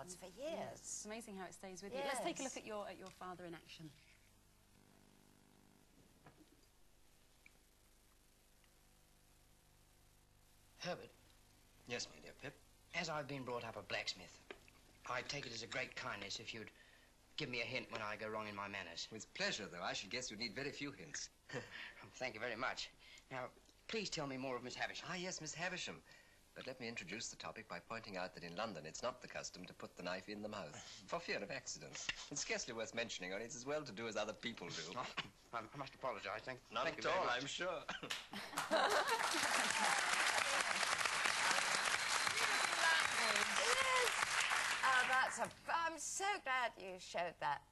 cards for years. Yeah. It's amazing how it stays with you. Yes. Let's take a look at your father in action. Herbert. Yes, my dear Pip. As I've been brought up a blacksmith, I take it as a great kindness if you'd give me a hint when I go wrong in my manners. With pleasure, though. I should guess you'd need very few hints. Thank you very much. Now, please tell me more of Miss Havisham. Ah, yes, Miss Havisham. But let me introduce the topic by pointing out that in London it's not the custom to put the knife in the mouth, for fear of accidents. It's scarcely worth mentioning, only it's as well to do as other people do. Oh, I must apologize. Thank Not you at very all, much. I'm sure. I'm so glad you showed that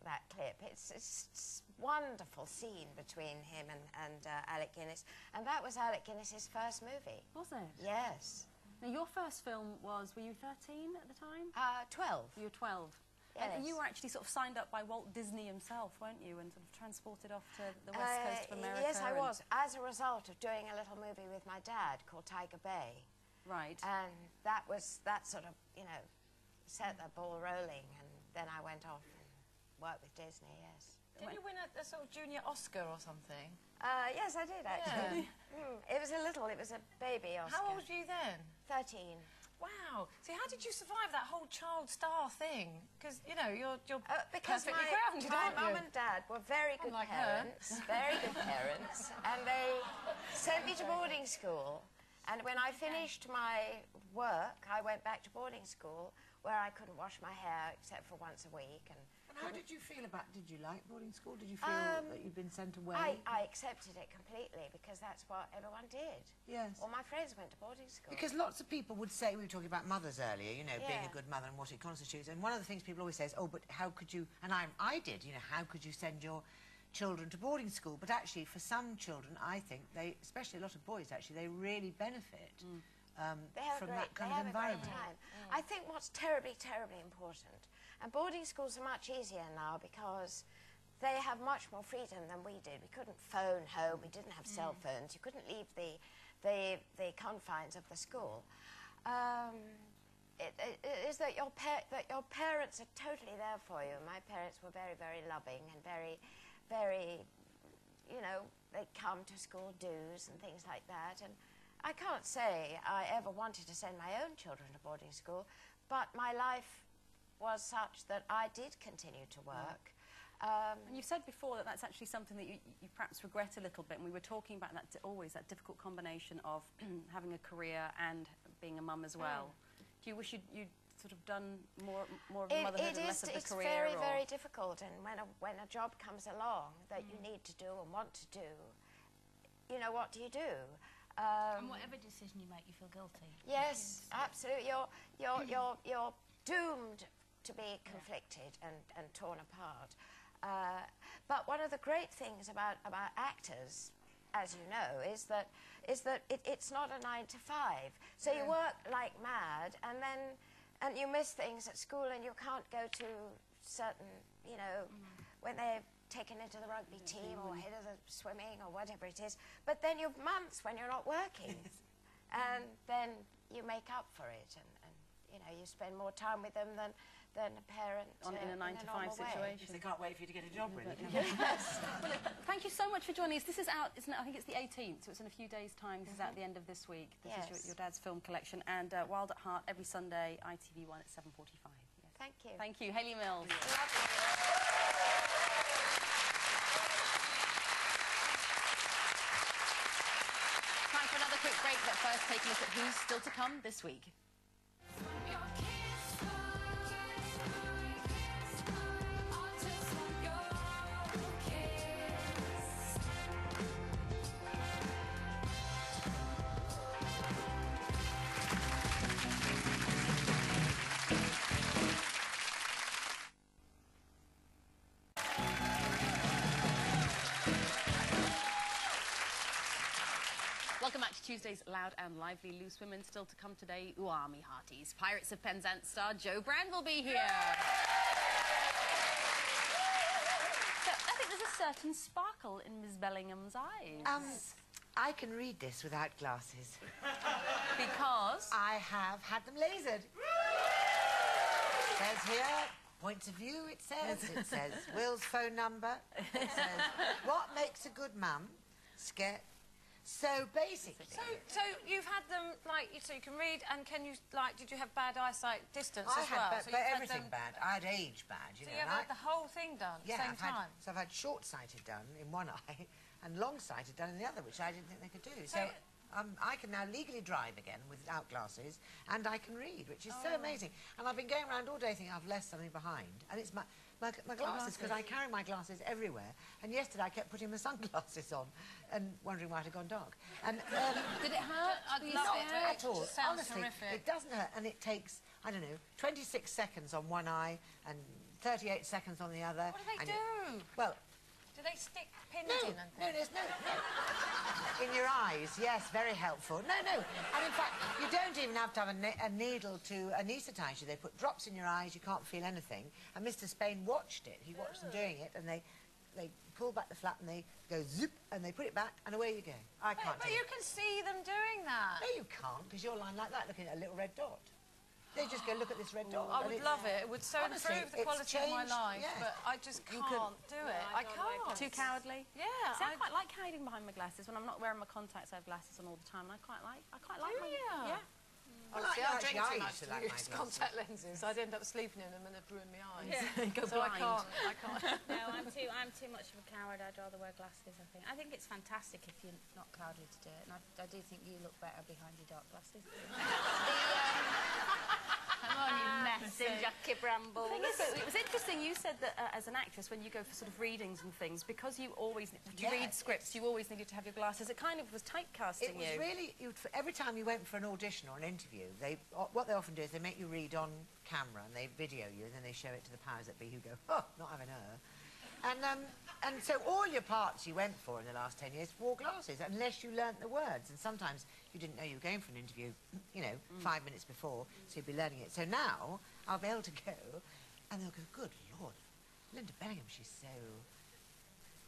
that clip. It's wonderful scene between him and Alec Guinness, and that was Alec Guinness's first movie. Was it? Yes. Now, your first film was, were you 13 at the time? 12. You were 12. Yes. And you were actually sort of signed up by Walt Disney himself, weren't you, and sort of transported off to the west coast of America? Yes, I was, as a result of doing a little movie with my dad called Tiger Bay. Right. And that sort of, you know, set the ball rolling, and then I went off and worked with Disney, yes. Didn't you win a sort of junior Oscar or something? Yes, I did, actually. Yeah. It was a baby Oscar. How old were you then? 13. Wow. See, how did you survive that whole child star thing? Because, you know, you're because perfectly my grounded, aren't mum you? and dad were very good Unlike parents, very good parents, and they sent me to boarding school. And when I finished my work, I went back to boarding school, where I couldn't wash my hair except for once a week. And how did you feel about, did you like boarding school? Did you feel that you'd been sent away? I accepted it completely, because that's what everyone did. Yes. All my friends went to boarding school. Because lots of people would say, we were talking about mothers earlier, you know, being Yeah. a good mother and what it constitutes, and one of the things people always say is, oh, but how could you, and I did, you know, how could you send your children to boarding school? But actually, for some children, I think they, especially a lot of boys, actually, they really benefit from that kind of environment. I think what's terribly, terribly important, and boarding schools are much easier now because they have much more freedom than we did. We couldn't phone home, we didn't have cell phones, you couldn't leave the confines of the school. It is that your parents are totally there for you. My parents were very, very loving and very, very, you know, they'd come to school dues and things like that. And I can't say I ever wanted to send my own children to boarding school, but my life was such that I did continue to work. And you've said before that that's actually something that you perhaps regret a little bit, and we were talking about that always, that difficult combination of having a career and being a mum as well. Do you wish you'd sort of done more of the motherhood and less of the career? It's very, very difficult, and when a job comes along that you need to do and want to do, you know, what do you do? And whatever decision you make, you feel guilty. Yes, absolutely. You're doomed to be conflicted and torn apart. But one of the great things about actors, as you know, is that it's not a 9 to 5. So you work like mad, and you miss things at school, and you can't go to certain, you know, when they're taken into the rugby team or head of the swimming or whatever it is. But then you've months when you're not working, and then you make up for it, and you know, you spend more time with them than a parent in a 9 to 5 situation. They can't wait for you to get a job, really. Yes. Well, look, thank you so much for joining us. This is out, isn't it? I think it's the 18th, so it's in a few days' time. This is out at the end of this week. This is your dad's film collection. And Wild at Heart, every Sunday, ITV1 at 7:45. Yes. Thank you. Thank you. Hayley Mills. Time for another quick break, but first take a look at who's still to come this week. Welcome back to Tuesday's Loud and Lively. Loose Women still to come today. Uami Hearties. Pirates of Penzance star Jo Brand will be here. So I think there's a certain sparkle in Miss Bellingham's eyes. I can read this without glasses. Because? I have had them lasered. here, points of view, it says. It says Will's phone number. It says, what makes a good mum? So basically... So you've had them, like, so you can read, and can you, like, did you have bad eyesight distance as well? I had So you've had everything them- bad. I had age bad, you So know. you and have had the whole thing done at the same time? So I've had short-sighted done in one eye and long-sighted done in the other, which I didn't think they could do. So I can now legally drive again without glasses, and I can read, which is so amazing. And I've been going around all day thinking I've left something behind, and it's my glasses, because I carry my glasses everywhere. And yesterday I kept putting my sunglasses on and wondering why it had gone dark. And Did it hurt? not it. at all. It sounds Honestly, horrific. it doesn't hurt, and it takes, I don't know, 26 seconds on one eye and 38 seconds on the other. What do they and do? Well, Do they stick pins no, in and no, things? there's no. In your eyes, yes, very helpful. No. And in fact, you don't even have to have a needle to anaesthetise you. They put drops in your eyes, you can't feel anything. And Mr. Spain watched it. He watched them doing it, and they pull back the flap and they go zip, and they put it back, and away you go. I can't But do you it. can see them doing that. No, you can't, because you're lying like that, looking at a little red dot. They just go, look at this red dot. I and would it's- love it. It would so honestly, improve the it's quality of my changed, life, yeah. but I just can't do it. I can't. Too cowardly? Yeah. See, I quite like hiding behind my glasses. When I'm not wearing my contacts, I have glasses on all the time. And I quite like Do my... you? Yeah. Honestly, I I drink actually too much used to to like my use glasses. contact lenses. I'd end up sleeping in them and they'd ruin my eyes. Go So blind. I can't. No, I'm too much of a coward. I'd rather wear glasses, I think. I think it's fantastic if you're not cowardly to do it, and I do think you look better behind your dark glasses. Come on, you messing Jackie Bramble. The thing is, it was interesting, you said that as an actress, when you go for sort of readings and things, because you always, to read scripts, you always needed to have your glasses, it kind of was typecasting It was you. really, every time you went for an audition or an interview, what they often do is they make you read on camera and they video you and then they show it to the powers that be who go, oh, not having her. And so all your parts you went for in the last 10 years wore glasses, unless you learnt the words. And sometimes you didn't know you were going for an interview, you know, 5 minutes before, so you'd be learning it. So now I'll be able to go, and they'll go, good Lord, Linda Bellingham, she's so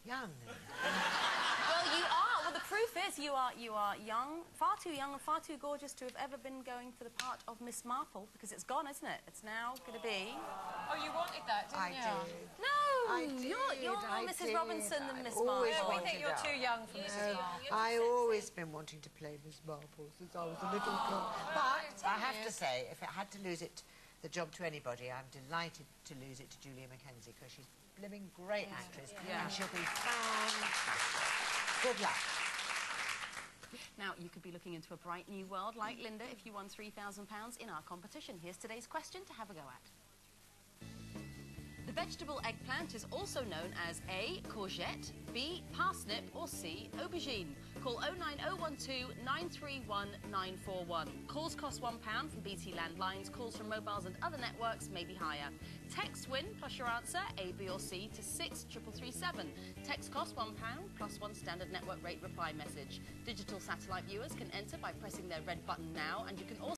young. Well, you are. Well, the proof is you are young, far too young and far too gorgeous to have ever been going for the part of Miss Marple, because it's gone, isn't it? It's now going to be... Oh, you wanted that, didn't I you? did. No, you're more I Mrs. did. Robinson than I've Miss always Marple. We wanted think you're that. too young for Mrs. Marple. I always been wanting to play Miss Marple since I was a little girl. But I have to say, if I had to lose the job to anybody, I'm delighted to lose it to Julia Mackenzie, because she's a blimmin' great actress, and she'll be fantastic. Good luck. Now, you could be looking into a bright new world like Linda if you won £3,000 in our competition. Here's today's question to have a go at. The vegetable eggplant is also known as A, courgette, B, parsnip, or C, aubergine. Call 09012 931 941. Calls cost £1 from BT landlines. Calls from mobiles and other networks may be higher. Text WIN plus your answer, A, B or C, to 63337. Text cost £1 plus one standard network rate reply message. Digital satellite viewers can enter by pressing their red button now, and you can also